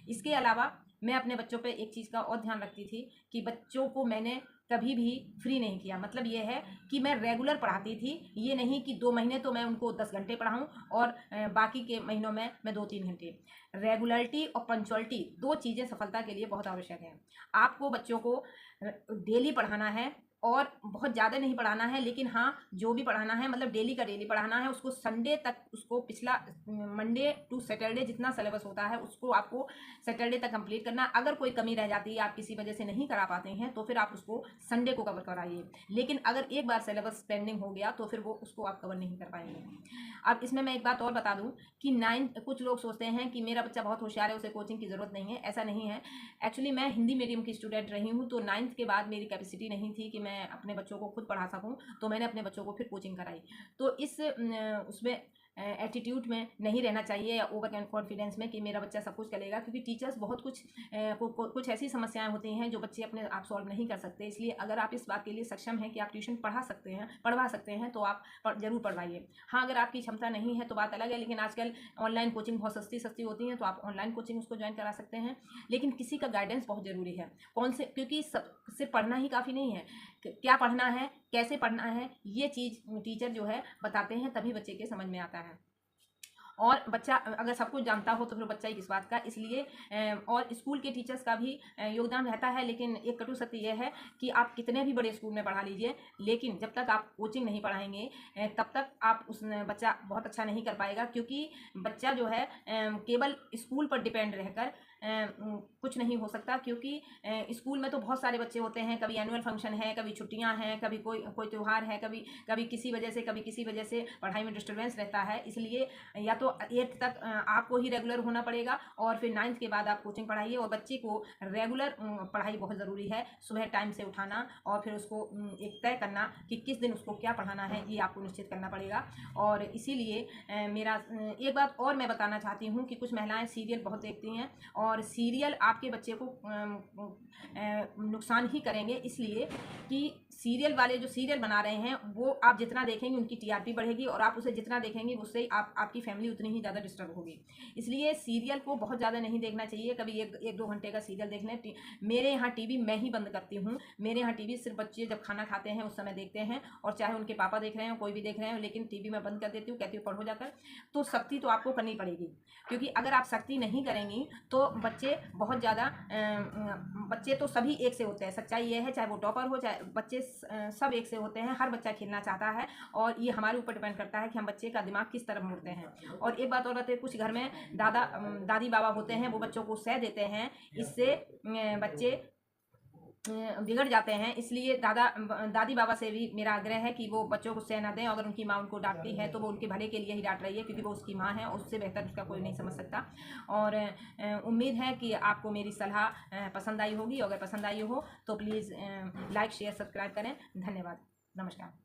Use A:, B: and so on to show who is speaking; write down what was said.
A: इसके अलावा मैं अपने बच्चों पे एक चीज़ का और ध्यान रखती थी कि बच्चों को मैंने कभी भी फ्री नहीं किया। मतलब ये है कि मैं रेगुलर पढ़ाती थी, ये नहीं कि 2 महीने तो मैं उनको 10 घंटे पढ़ाऊँ और बाकी के महीनों में मैं 2-3 घंटे। रेगुलरिटी और पंक्चुअलिटी 2 चीज़ें सफलता के लिए बहुत आवश्यक हैं। आपको बच्चों को डेली पढ़ाना है और बहुत ज़्यादा नहीं पढ़ाना है, लेकिन हाँ जो भी पढ़ाना है मतलब डेली का डेली पढ़ाना है। उसको संडे तक, उसको पिछला मंडे टू सैटरडे जितना सिलेबस होता है उसको आपको सैटरडे तक कंप्लीट करना। अगर कोई कमी रह जाती है, आप किसी वजह से नहीं करा पाते हैं, तो फिर आप उसको संडे को कवर कराइए। लेकिन अगर एक बार सिलेबस पेंडिंग हो गया तो फिर वो उसको आप कवर नहीं कर पाएंगे। अब इसमें मैं एक बात और बता दूं कि कुछ लोग सोचते हैं कि मेरा बच्चा बहुत होशियार है, उसे कोचिंग की ज़रूरत नहीं है। ऐसा नहीं है। एक्चुअली मैं हिंदी मीडियम की स्टूडेंट रही हूँ, तो 9th के बाद मेरी कैपेसिटी नहीं थी कि मैं अपने बच्चों को खुद पढ़ा सकूँ, तो मैंने अपने बच्चों को फिर कोचिंग कराई। तो इस उसमें एटीट्यूड में नहीं रहना चाहिए या ओवर कॉन्फिडेंस में कि मेरा बच्चा सब कुछ करेगा, क्योंकि टीचर्स बहुत कुछ ऐसी समस्याएं होती हैं जो बच्चे अपने आप सॉल्व नहीं कर सकते। इसलिए अगर आप इस बात के लिए सक्षम हैं कि आप ट्यूशन पढ़वा सकते हैं तो आप जरूर पढ़वाइए। हाँ, अगर आपकी क्षमता नहीं है तो बात अलग है, लेकिन आजकल ऑनलाइन कोचिंग बहुत सस्ती होती हैं, तो आप ऑनलाइन कोचिंग उसको ज्वाइन करा सकते हैं। लेकिन किसी का गाइडेंस बहुत ज़रूरी है। क्योंकि सिर्फ पढ़ना ही काफ़ी नहीं है, क्या पढ़ना है, कैसे पढ़ना है, ये चीज़ टीचर जो है बताते हैं, तभी बच्चे के समझ में आता है। और बच्चा अगर सब कुछ जानता हो तो फिर बच्चा ही किस बात का। इसलिए और स्कूल के टीचर्स का भी योगदान रहता है। लेकिन एक कटु सत्य यह है कि आप कितने भी बड़े स्कूल में पढ़ा लीजिए, लेकिन जब तक आप कोचिंग नहीं पढ़ाएंगे तब तक आप बच्चा बहुत अच्छा नहीं कर पाएगा। क्योंकि बच्चा जो है केवल स्कूल पर डिपेंड रहकर कुछ नहीं हो सकता। क्योंकि स्कूल में तो बहुत सारे बच्चे होते हैं, कभी एनुअल फंक्शन है, कभी छुट्टियां हैं, कभी कोई त्यौहार है, कभी किसी वजह से पढ़ाई में डिस्टर्बेंस रहता है। इसलिए या तो 8th तक आपको ही रेगुलर होना पड़ेगा और फिर 9th के बाद आप कोचिंग पढ़ाइए। और बच्चे को रेगुलर पढ़ाई बहुत ज़रूरी है। सुबह टाइम से उठाना और फिर उसको एक तय करना कि किस दिन उसको क्या पढ़ाना है, ये आपको निश्चित करना पड़ेगा। और इसीलिए मेरा एक बात और मैं बताना चाहती हूँ कि कुछ महिलाएं सीरियल बहुत देखती हैं और सीरियल आपके बच्चे को नुकसान ही करेंगे। इसलिए कि सीरियल वाले जो सीरियल बना रहे हैं वो आप जितना देखेंगे उनकी टीआरपी बढ़ेगी, और आप उसे जितना देखेंगे उससे आपकी फैमिली उतनी ही ज़्यादा डिस्टर्ब होगी। इसलिए सीरियल को बहुत ज़्यादा नहीं देखना चाहिए। कभी एक 2 घंटे का सीरियल देख लें। मेरे यहाँ टीवी मैं ही बंद करती हूँ। मेरे यहाँ टीवी सिर्फ बच्चे जब खाना खाते हैं उस समय देखते हैं, और चाहे उनके पापा देख रहे हो, कोई भी देख रहे हो, लेकिन टीवी मैं बंद कर देती हूँ, कहती हूँ पढ़ो जाकर। तो सख्ती तो आपको करनी पड़ेगी, क्योंकि अगर आप सख्ती नहीं करेंगी तो बच्चे बहुत ज़्यादा बच्चे तो सभी एक से होते हैं। सच्चाई ये है, चाहे वो टॉपर हो, चाहे बच्चे सब एक से होते हैं। हर बच्चा खेलना चाहता है और ये हमारे ऊपर डिपेंड करता है कि हम बच्चे का दिमाग किस तरफ मोड़ते हैं। और एक बात और बताते हैं, कुछ घर में दादी बाबा होते हैं, वो बच्चों को सह देते हैं, इससे बच्चे बिगड़ जाते हैं। इसलिए दादी बाबा से भी मेरा आग्रह है कि वो बच्चों को सह ना दें। अगर उनकी माँ उनको डांटती है तो वो उनके भले के लिए ही डांट रही है, क्योंकि वो उसकी माँ है और उससे बेहतर उसका कोई नहीं समझ सकता। और उम्मीद है कि आपको मेरी सलाह पसंद आई होगी। अगर पसंद आई हो तो प्लीज़ लाइक शेयर सब्सक्राइब करें। धन्यवाद। नमस्कार।